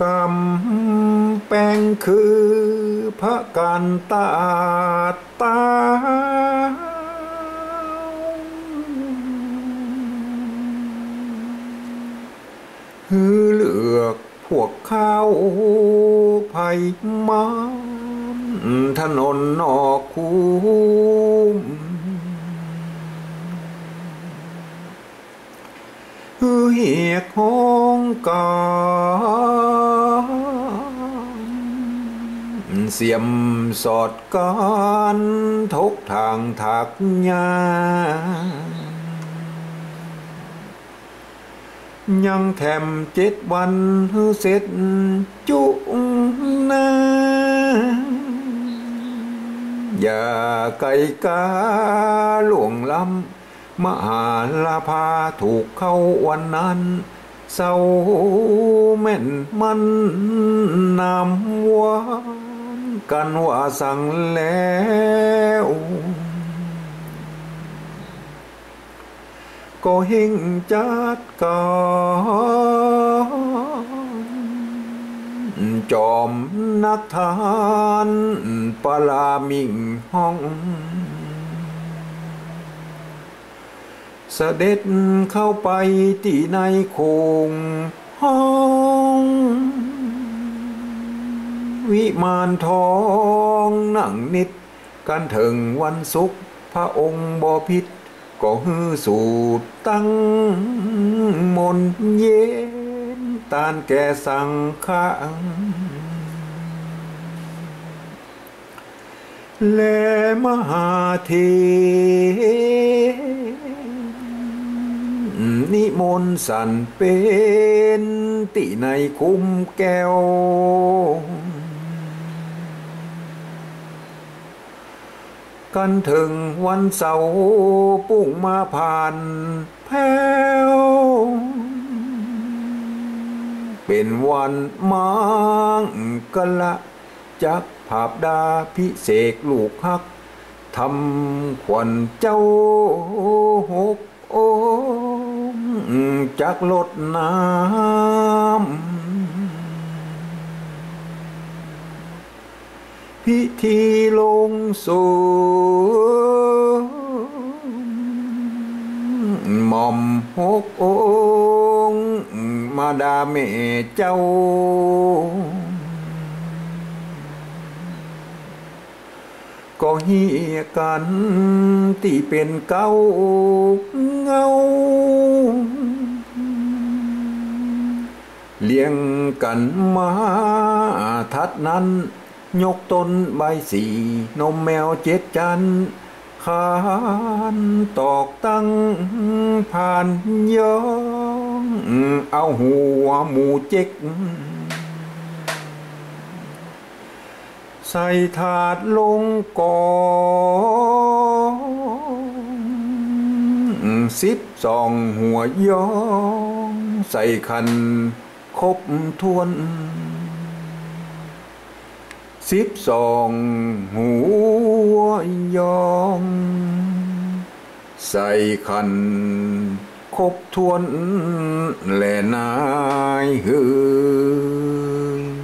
กำแปงคือพระกันตาตาฮือเลือกพวกข้าวไผ่มาถนนนอกคูเหียกห้องกาเสียมสอดการทกทางถักยายังแถม7 วันเสร็จจุนาอย่าไก่กาหลวงล้ำมหาลาภาถูกเข้าวันนั้นเศร้าแม่นมันนำวานกันว่าสั่งแล้วก็เฮงจัดการจอมนักทานปลามิงห้องเสด็จเข้าไปที่ในโคงห้องวิมานทองนั่งนิดกันถึงวันศุกร์พระองค์บ่ผิดก็ฮือสูตรตั้งมนเย็นตานแก่สังฆังและมหาเทนิมนต์สันเป็นติในคุ้มแก้วกันถึงวันเสาร์ปุ้งมาผ่านแพ้วเป็นวันมังกละจักภาพดาพิเศษลูกฮักทำขวัญเจ้าหกโอมจักลดน้ำพิธีลงสู่หม่อมหกองค์มาดาเมเจ้าก็เฮียกันที่เป็นเก้าเงาเลี้ยงกันมาทัดนั้นยกต้นใบสีนมแมว7 จันขานตอกตั้งผ่านย้องเอาหัวหมูเจ๊กใส่ถาดลงก่อน12 หัวยองใส่คันครบถ้วน12 หัวยองใส่คันครบถ้วนและนายฮือ